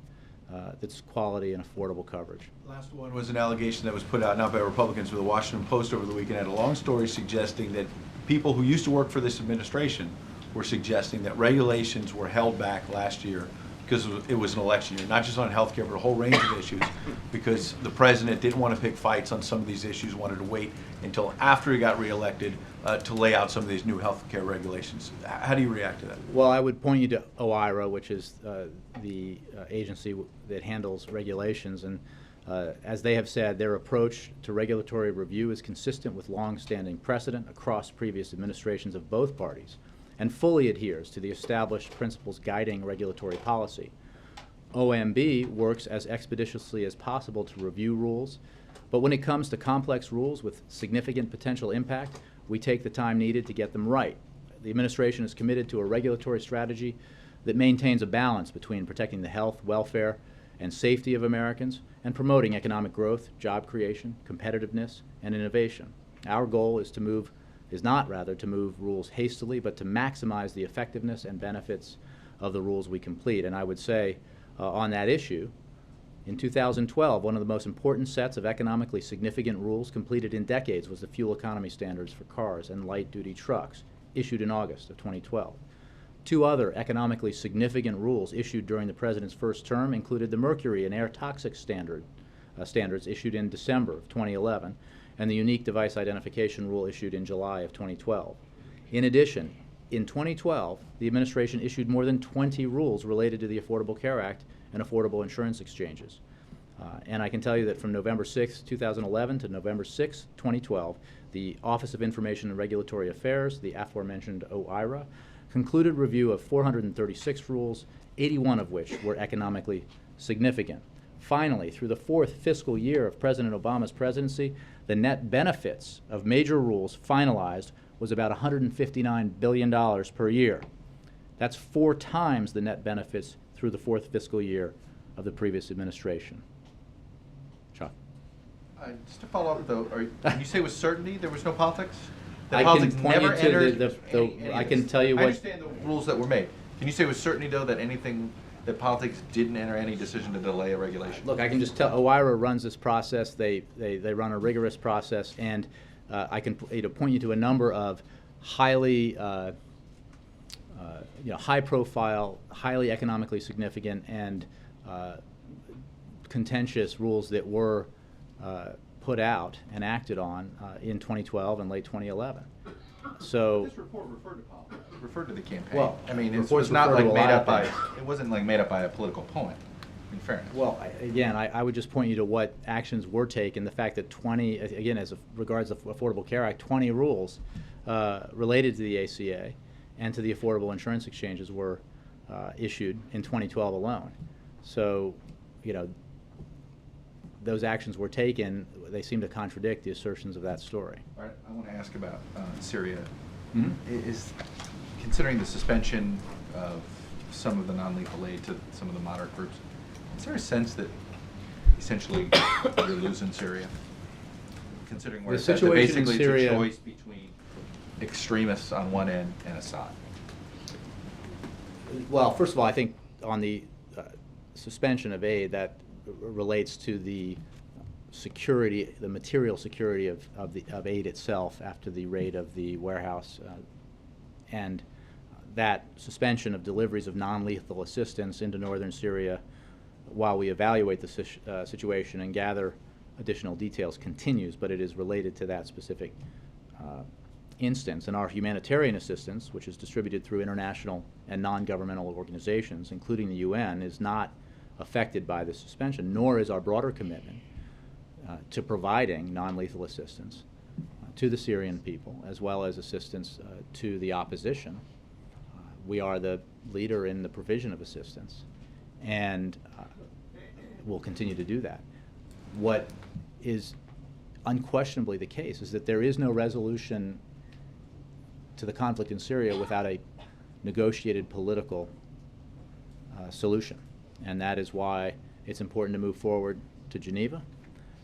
that's quality and affordable coverage. Last one was an allegation that was put out not by Republicans, but the Washington Post over the weekend had a long story suggesting that people who used to work for this administration were suggesting that regulations were held back last year because it was an election year, not just on health care, but a whole range of issues, because the president didn't want to pick fights on some of these issues, wanted to wait until after he got reelected to lay out some of these new health care regulations. How do you react to that? Well, I would point you to OIRA, which is the agency that handles regulations, and as they have said, their approach to regulatory review is consistent with long-standing precedent across previous administrations of both parties and fully adheres to the established principles guiding regulatory policy. OMB works as expeditiously as possible to review rules, but when it comes to complex rules with significant potential impact, we take the time needed to get them right. The administration is committed to a regulatory strategy that maintains a balance between protecting the health, welfare, and safety of Americans and promoting economic growth, job creation, competitiveness, and innovation. Our goal is not to move rules hastily, but to maximize the effectiveness and benefits of the rules we complete. And I would say on that issue, in 2012, one of the most important sets of economically significant rules completed in decades was the fuel economy standards for cars and light-duty trucks, issued in August of 2012. Two other economically significant rules issued during the President's first term included the mercury and air toxic standards issued in December of 2011, and the unique device identification rule issued in July of 2012. In addition, in 2012, the administration issued more than 20 rules related to the Affordable Care Act and affordable insurance exchanges. And I can tell you that from November 6, 2011 to November 6, 2012, the Office of Information and Regulatory Affairs, the aforementioned OIRA, concluded review of 436 rules, 81 of which were economically significant. Finally, through the fourth fiscal year of President Obama's presidency, the net benefits of major rules finalized was about $159 billion per year. That's 4 times the net benefits through the fourth fiscal year of the previous administration. Chuck? Just to follow up, though, can you say with certainty there was no politics? I can point you to I can tell you what. I understand the rules that were made. Can you say with certainty, though, that politics didn't enter any decision to delay a regulation? Look, I can just tell OIRA runs this process. They run a rigorous process, and I can point you to a number of highly high-profile, highly economically significant, and contentious rules that were put out and acted on in 2012 and late 2011. So this report referred to politics, referred to the campaign. Well, I mean, it reports was not refer to like a lot made of up by. things. It wasn't like made up by a political opponent. In fairness. Well, again, I would just point you to what actions were taken. The fact that 20, again, as regards the Affordable Care Act, 20 rules related to the ACA and to the affordable insurance exchanges were issued in 2012 alone. So, those actions were taken. They seem to contradict the assertions of that story. All right, I want to ask about Syria. Mm-hmm. Is considering the suspension of some of the non-lethal aid to some of the moderate groups, is there a sense that essentially you're losing Syria? Considering where The it's at, that situation in basically Syria- it's a choice between extremists on one end and Assad. Well, first of all, I think on the suspension of aid, that relates to the security, the material security of aid itself after the raid of the warehouse, and that suspension of deliveries of non-lethal assistance into northern Syria while we evaluate the situation and gather additional details continues, but it is related to that specific instance. And our humanitarian assistance, which is distributed through international and non-governmental organizations, including the UN, is not affected by the suspension, nor is our broader commitment to providing non-lethal assistance to the Syrian people, as well as assistance to the opposition. We are the leader in the provision of assistance, and we'll continue to do that. What is unquestionably the case is that there is no resolution to the conflict in Syria without a negotiated political solution. And that is why it's important to move forward to Geneva,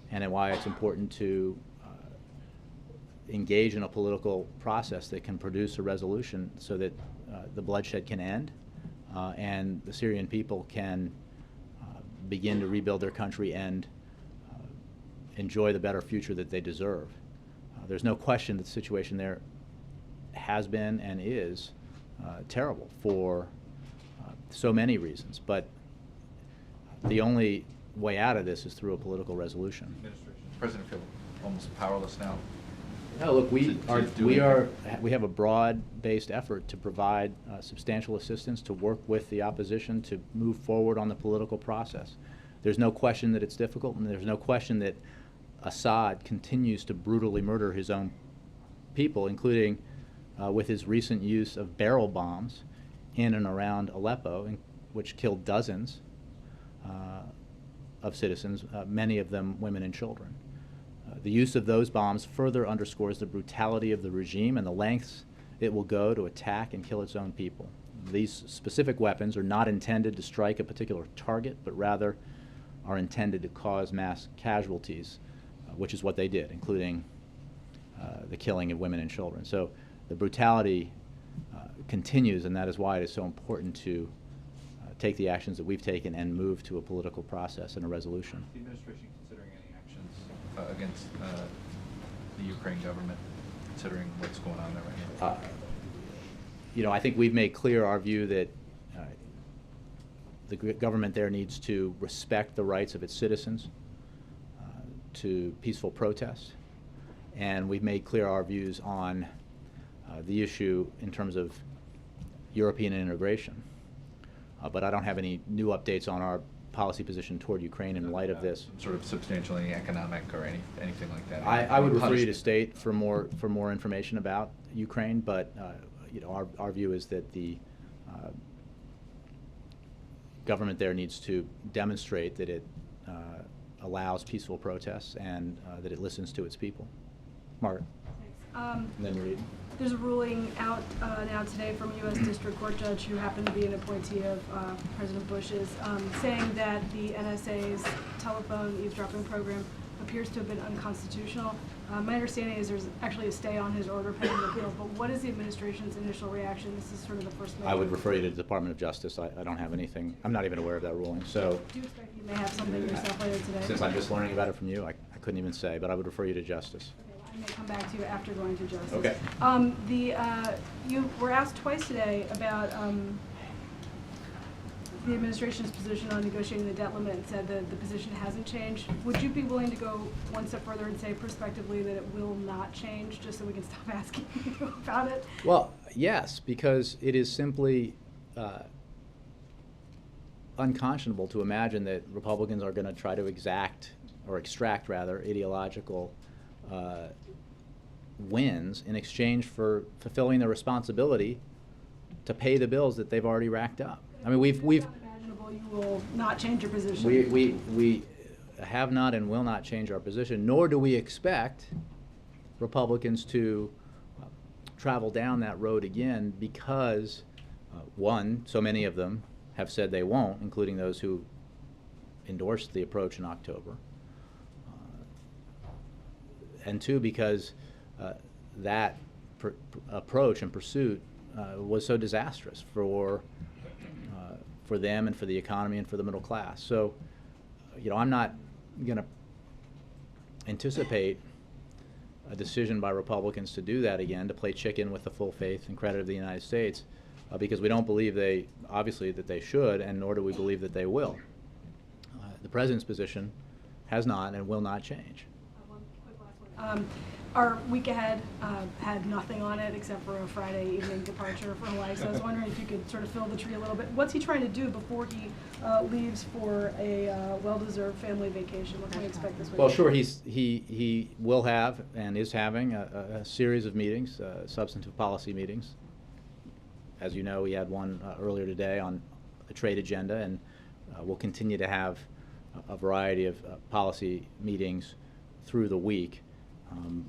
and why it's important to engage in a political process that can produce a resolution so that the bloodshed can end and the Syrian people can begin to rebuild their country and enjoy the better future that they deserve. There's no question that the situation there has been and is terrible for so many reasons, but the only way out of this is through a political resolution. Administration. President feel almost powerless now. No, look, we to have a broad-based effort to provide substantial assistance, to work with the opposition to move forward on the political process. There's no question that it's difficult, and there's no question that Assad continues to brutally murder his own people, including with his recent use of barrel bombs in and around Aleppo, which killed dozens of citizens, many of them women and children. The use of those bombs further underscores the brutality of the regime and the lengths it will go to attack and kill its own people. these specific weapons are not intended to strike a particular target, but rather are intended to cause mass casualties, which is what they did, including the killing of women and children. So the brutality continues, and that is why it is so important to take the actions that we've taken and move to a political process and a resolution. Is the administration considering any actions against the Ukraine government, considering what's going on there right now? You know, I think we've made clear our view that the government there needs to respect the rights of its citizens to peaceful protest, and we've made clear our views on the issue in terms of European integration. But I don't have any new updates on our policy position toward Ukraine in light of this. Sort of substantially economic or anything like that? I would refer you to state for more information about Ukraine, but you know, our view is that the government there needs to demonstrate that it allows peaceful protests and that it listens to its people. Margaret. And then Reed. There's a ruling out now today from a U.S. District Court judge who happened to be an appointee of President Bush's, saying that the NSA's telephone eavesdropping program appears to have been unconstitutional. My understanding is there's actually a stay on his order pending appeal, but what is the administration's initial reaction? This is sort of the first. I would refer you to the Department of Justice. I don't have anything. I'm not even aware of that ruling. So. Do you expect you may have something yourself later today? Since I'm just learning about it from you, I couldn't even say, but I would refer you to Justice. I may come back to you after going to Justice. Okay. You were asked twice today about the administration's position on negotiating the debt limit and said that the position hasn't changed. Would you be willing to go one step further and say prospectively that it will not change, just so we can stop asking you about it? Well, yes, because it is simply unconscionable to imagine that Republicans are going to try to extract ideological wins in exchange for fulfilling their responsibility to pay the bills that they've already racked up. I mean, we've It's unimaginable you will not change your position. we have not and will not change our position, nor do we expect Republicans to travel down that road again because, one, so many of them have said they won't, including those who endorsed the approach in October, and two, because that approach and pursuit was so disastrous for them and for the economy and for the middle class. So, you know, I'm not going to anticipate a decision by Republicans to do that again, to play chicken with the full faith and credit of the United States, because we don't believe obviously that they should, and nor do we believe that they will. The President's position has not and will not change. One quick last one. Our week ahead had nothing on it except for a Friday evening departure for Hawaii, so I was wondering if you could sort of fill the tree a little bit. What's he trying to do before he leaves for a well-deserved family vacation? What can we expect this week? Well, sure, he will have and is having a series of meetings, substantive policy meetings. As you know, we had one earlier today on the trade agenda, and we'll continue to have a variety of policy meetings through the week.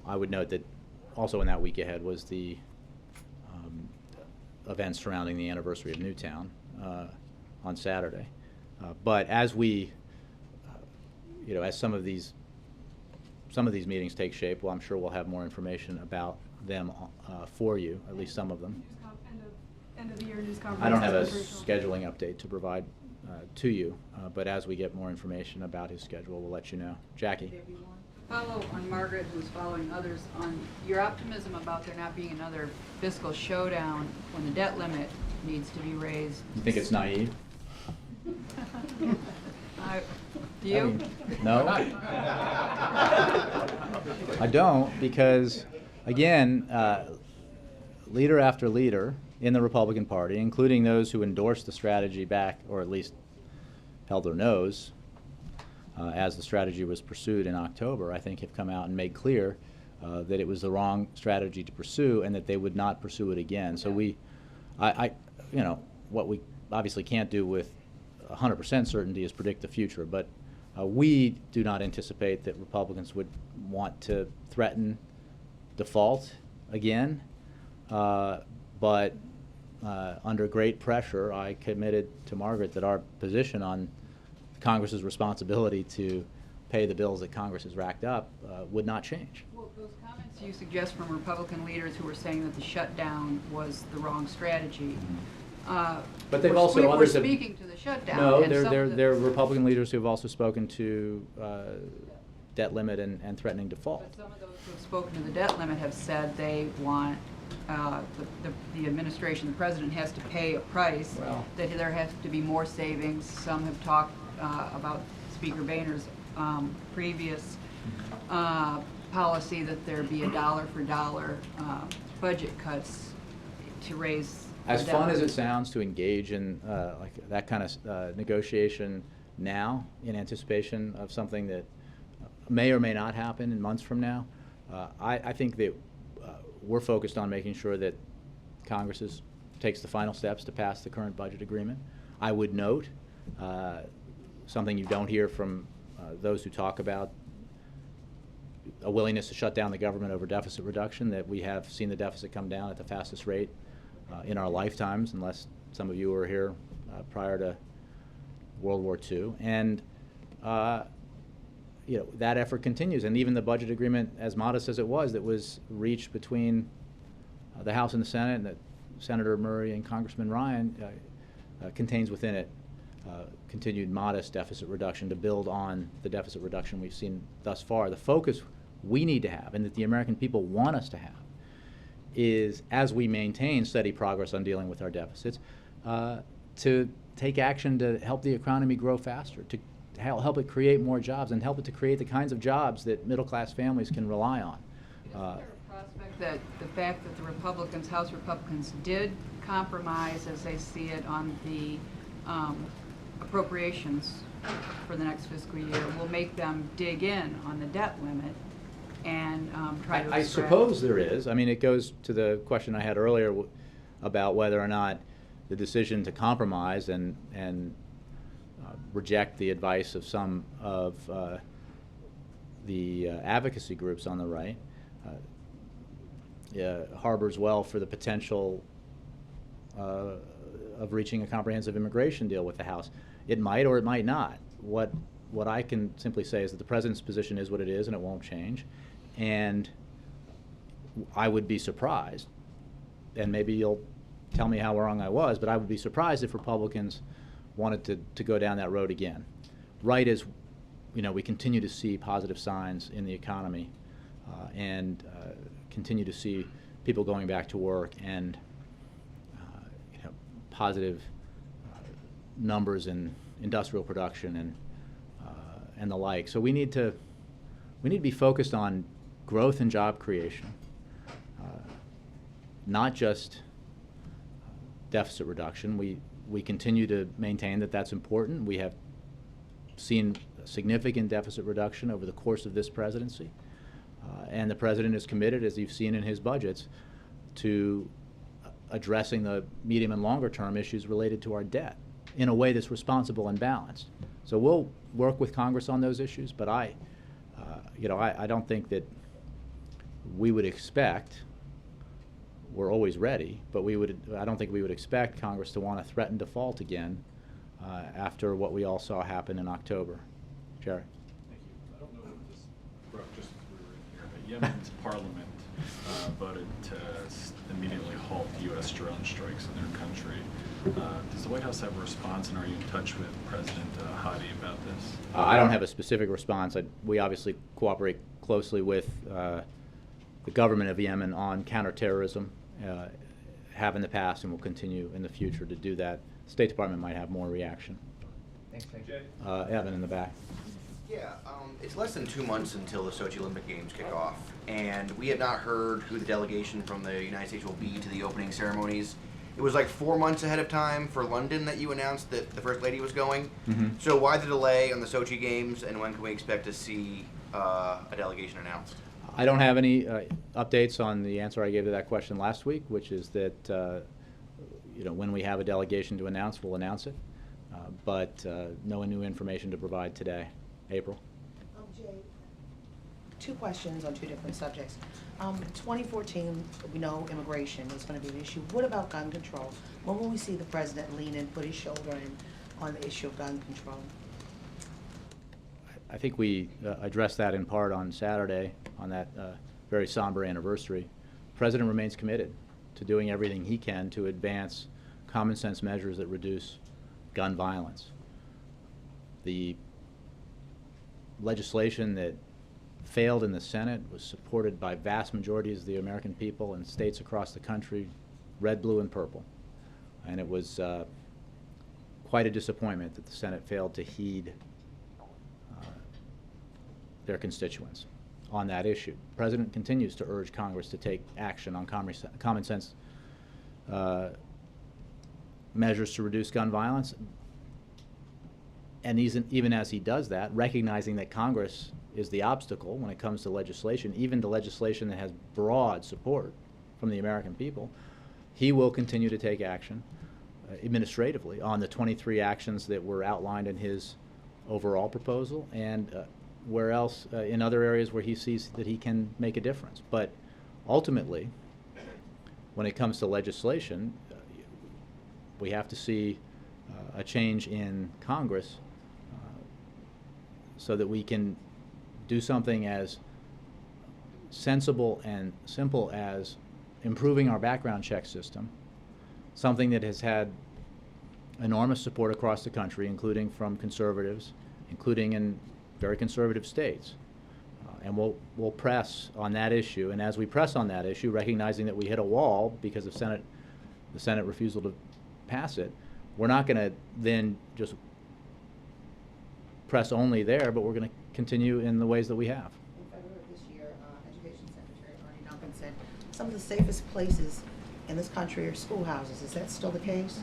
I would note that also in that week ahead was the events surrounding the anniversary of Newtown on Saturday. But as we, as some of these meetings take shape, well, I'm sure we'll have more information about them for you, at least some of them. End of the year news conference. I don't have a scheduling update to provide to you, but as we get more information about his schedule, we'll let you know. Jackie. Follow on Margaret, who's following others, on your optimism about there not being another fiscal showdown when the debt limit needs to be raised. You think it's naive? Do you? No. I don't, because, again, leader after leader in the Republican Party, including those who endorsed the strategy back, or at least held their nose as the strategy was pursued in October, I think have come out and made clear that it was the wrong strategy to pursue and that they would not pursue it again. So what we obviously can't do with 100% certainty is predict the future, but we do not anticipate that Republicans would want to threaten default again, but under great pressure, I committed to Margaret that our position on Congress's responsibility to pay the bills that Congress has racked up would not change. Well, those comments you suggest from Republican leaders who were saying that the shutdown was the wrong strategy. But they've also others We're have, speaking to the shutdown. no, and some of the- there are Republican leaders who have also spoken to debt limit and threatening default. But some of those who have spoken to the debt limit have said they want the administration, the president has to pay a price, Well. that there has to be more savings. Some have talked about Speaker Boehner's previous policy that there be a dollar for dollar budget cuts to raise the As fun debt. as it sounds to engage in like that kind of negotiation now in anticipation of something that may or may not happen in months from now, I think that we're focused on making sure that Congress takes the final steps to pass the current budget agreement. I would note something you don't hear from those who talk about a willingness to shut down the government over deficit reduction, that we have seen the deficit come down at the fastest rate in our lifetimes, unless some of you were here prior to World War II. And you know, that effort continues. And even the budget agreement, as modest as it was, that was reached between the House and the Senate, and that Senator Murray and Congressman Ryan contains within it continued modest deficit reduction to build on the deficit reduction we've seen thus far. The focus we need to have, and that the American people want us to have, is, as we maintain steady progress on dealing with our deficits, to take action to help the economy grow faster, to help it create more jobs, and help it to create the kinds of jobs that middle-class families can rely on. Is there a prospect that the fact that the Republicans, House Republicans, did compromise, as they see it, on the appropriations for the next fiscal year will make them dig in on the debt limit and try to I extract? suppose there is. I mean, it goes to the question I had earlier about whether or not the decision to compromise and reject the advice of some of the advocacy groups on the right harbors well for the potential of reaching a comprehensive immigration deal with the House. It might or it might not. What I can simply say is that the President's position is what it is, and it won't change. And I would be surprised, and maybe you'll tell me how wrong I was, but I would be surprised if Republicans wanted to go down that road again. Right as, you know, we continue to see positive signs in the economy and continue to see people going back to work and you know, positive numbers in industrial production and the like. So we need to be focused on growth and job creation, not just deficit reduction. We continue to maintain that that's important. We have seen significant deficit reduction over the course of this presidency. And the President is committed, as you've seen in his budgets, to addressing the medium and longer term issues related to our debt in a way that's responsible and balanced. So we'll work with Congress on those issues, but I don't think that we would expect, we're always ready, but I don't think we would expect Congress to want to threaten default again after what we all saw happen in October. Jerry? Thank you. I don't know if this broke just as we were in here, but Yemen's parliament voted to immediately halt U.S. drone strikes in their country. Does the White House have a response, and are you in touch with President Hadi about this? I don't have a specific response. We obviously cooperate closely with the government of Yemen on counterterrorism, have in the past and will continue in the future to do that. The State Department might have more reaction. Thanks, Jay. Evan in the back. Yeah, it's less than 2 months until the Sochi Olympic Games kick off, and we had not heard who the delegation from the United States will be to the opening ceremonies. It was like 4 months ahead of time for London that you announced that the First Lady was going. Mm-hmm. So why the delay on the Sochi Games, and when can we expect to see a delegation announced? I don't have any updates on the answer I gave to that question last week, which is that when we have a delegation to announce, we'll announce it. But no new information to provide today. April? Jay, two questions on two different subjects. 2014, we know immigration is going to be an issue. What about gun control? When will we see the president lean in, put his shoulder in on the issue of gun control? I think we addressed that in part on Saturday on that very somber anniversary. The president remains committed to doing everything he can to advance common sense measures that reduce gun violence. The legislation that failed in the Senate was supported by vast majorities of the American people in states across the country, red, blue, and purple. And it was quite a disappointment that the Senate failed to heed their constituents on that issue. The president continues to urge Congress to take action on common sense measures to reduce gun violence. And even as he does that, recognizing that Congress is the obstacle when it comes to legislation, even to legislation that has broad support from the American people, he will continue to take action administratively on the 23 actions that were outlined in his overall proposal, and where else in other areas where he sees that he can make a difference. But ultimately, when it comes to legislation, we have to see a change in Congress so that we can do something as sensible and simple as improving our background check system, something that has had enormous support across the country, including from conservatives, including in very conservative states. And we'll press on that issue. And as we press on that issue, recognizing that we hit a wall because of the Senate refusal to pass it, we're not going to then just press only there, but we're going to continue in the ways that we have. In February of this year, Education Secretary Arnie Duncan said some of the safest places in this country are schoolhouses. Is that still the case?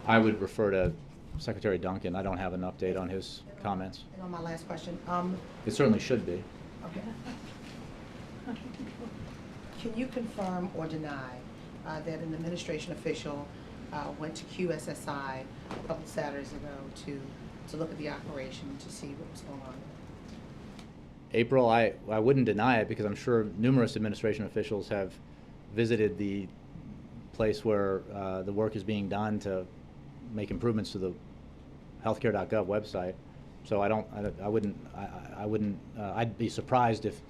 I would refer to Secretary Duncan. I don't have an update on his comments. And on my last question. It certainly should be. Okay. Can you confirm or deny that an administration official went to QSSI a couple Saturdays ago to look at the operation to see what was going on? April, I wouldn't deny it because I'm sure numerous administration officials have visited the place where the work is being done to make improvements to the healthcare.gov website. So I'd be surprised if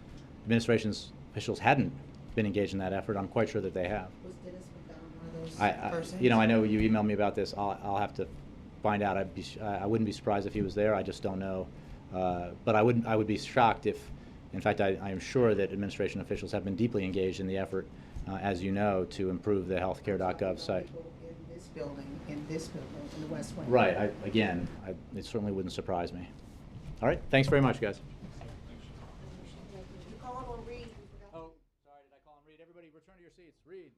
administration's officials hadn't been engaged in that effort. I'm quite sure that they have. Was Dennis McDonald one of those persons? You know, I know you emailed me about this. I'll have to find out. I wouldn't be surprised if he was there. I just don't know. But I would be shocked if, in fact, I am sure that administration officials have been deeply engaged in the effort, as you know, to improve the healthcare.gov site. In this building, in the West Wing. Right. It certainly wouldn't surprise me. All right. Thanks very much, guys. Did you call him or Reed? Oh, sorry. Did I call him Reed? Everybody, return to your seats. Reed.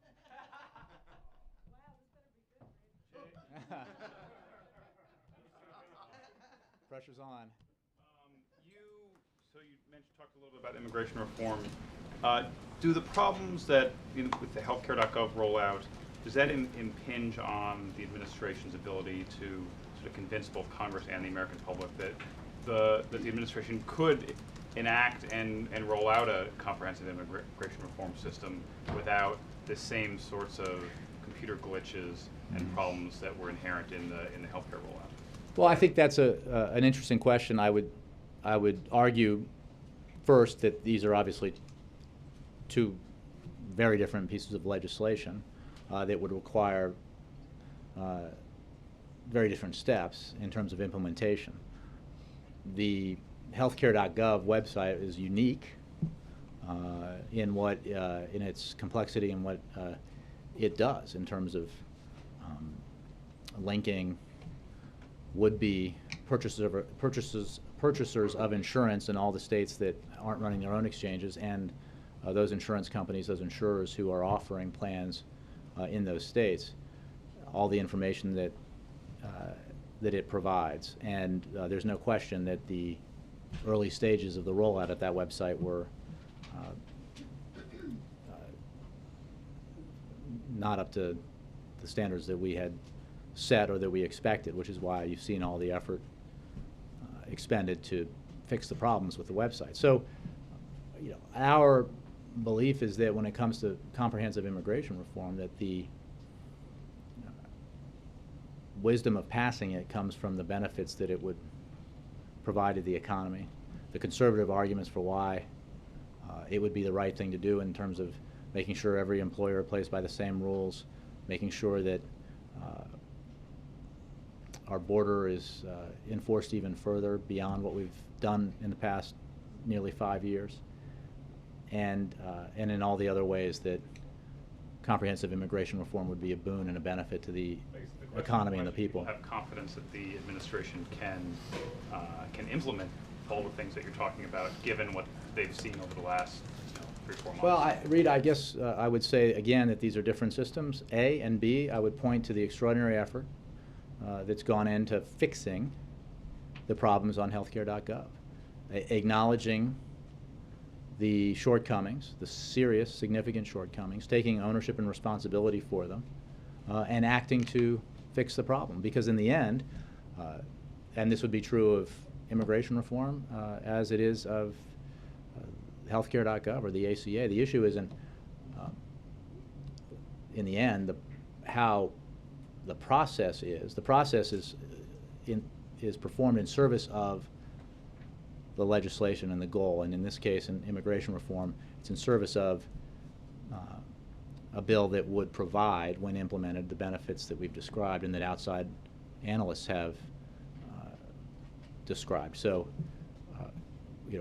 Pressure's on. So you talked a little bit about immigration reform. Do the problems that with the healthcare.gov rollout, does that impinge on the administration's ability to sort of convince both Congress and the American public that the administration could enact and roll out a comprehensive immigration reform system without the same sorts of computer glitches and problems that were inherent in the healthcare rollout? Well, I think that's an interesting question. I would argue first that these are obviously two very different pieces of legislation that would require very different steps in terms of implementation. The healthcare.gov website is unique in its complexity and what it does in terms of linking would-be purchasers of insurance in all the states that aren't running their own exchanges, and those insurance companies, those insurers who are offering plans in those states, all the information that it provides. And there's no question that the early stages of the rollout at that website were not up to the standards that we had set or that we expected, which is why you've seen all the effort expended to fix the problems with the website. So our belief is that when it comes to comprehensive immigration reform, that the wisdom of passing it comes from the benefits that it would provide to the economy, the conservative arguments for why it would be the right thing to do in terms of making sure every employer plays by the same rules, making sure that our border is enforced even further beyond what we've done in the past nearly 5 years, and in all the other ways that comprehensive immigration reform would be a boon and a benefit to the economy and the people. Have confidence that the administration can implement all the things that you're talking about, given what they've seen over the last 3-4 months? Well, Reed, I guess I would say again that these are different systems. A and B, I would point to the extraordinary effort that's gone into fixing the problems on healthcare.gov, acknowledging the shortcomings, the serious, significant shortcomings, taking ownership and responsibility for them, and acting to fix the problem. Because in the end, and this would be true of immigration reform as it is of healthcare.gov or the ACA, the issue isn't, in the end, how the process is. The process is performed in service of the legislation and the goal, and in this case, in immigration reform, it's in service of a bill that would provide, when implemented, the benefits that we've described and that outside analysts have described. So,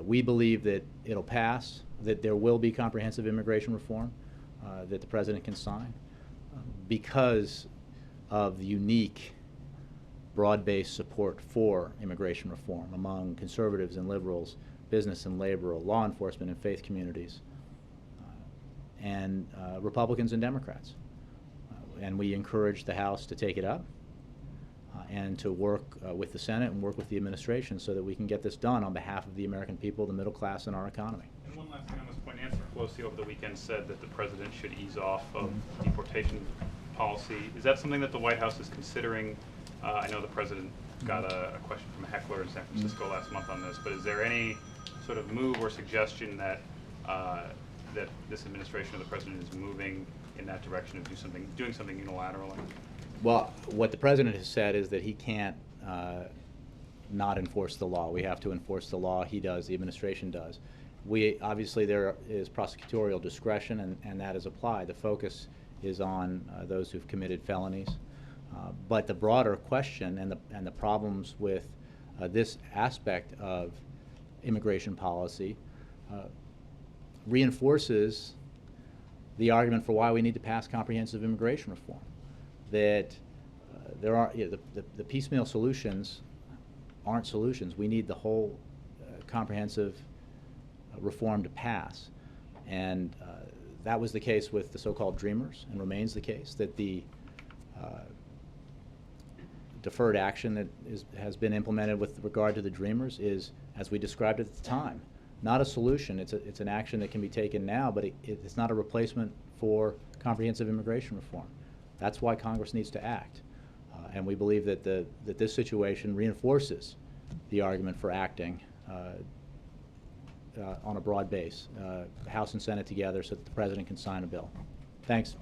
we believe that it'll pass, that there will be comprehensive immigration reform that the President can sign because of the unique broad-based support for immigration reform among conservatives and liberals, business and labor, law enforcement and faith communities, and Republicans and Democrats. And we encourage the House to take it up and to work with the Senate and work with the administration so that we can get this done on behalf of the American people, the middle class, and our economy. And one last thing on this point, Nancy Pelosi over the weekend said that the President should ease off of deportation policy. Is that something that the White House is considering? I know the President got a question from a heckler in San Francisco last month on this, but is there any sort of move or suggestion that that this administration or the President is moving in that direction of doing something unilaterally? Well, what the President has said is that he can't not enforce the law. We have to enforce the law. He does. The administration does. Obviously there is prosecutorial discretion, and that is applied. The focus is on those who've committed felonies. But the broader question and the problems with this aspect of immigration policy reinforces the argument for why we need to pass comprehensive immigration reform. That there are the piecemeal solutions aren't solutions. We need the whole comprehensive reform to pass, and that was the case with the so-called Dreamers, and remains the case that the deferred action that has been implemented with regard to the Dreamers is, as we described at the time, not a solution. It's an action that can be taken now, but it's not a replacement for comprehensive immigration reform. That's why Congress needs to act, and we believe that that this situation reinforces the argument for acting on a broad base, House and Senate together, so that the President can sign a bill. Thanks.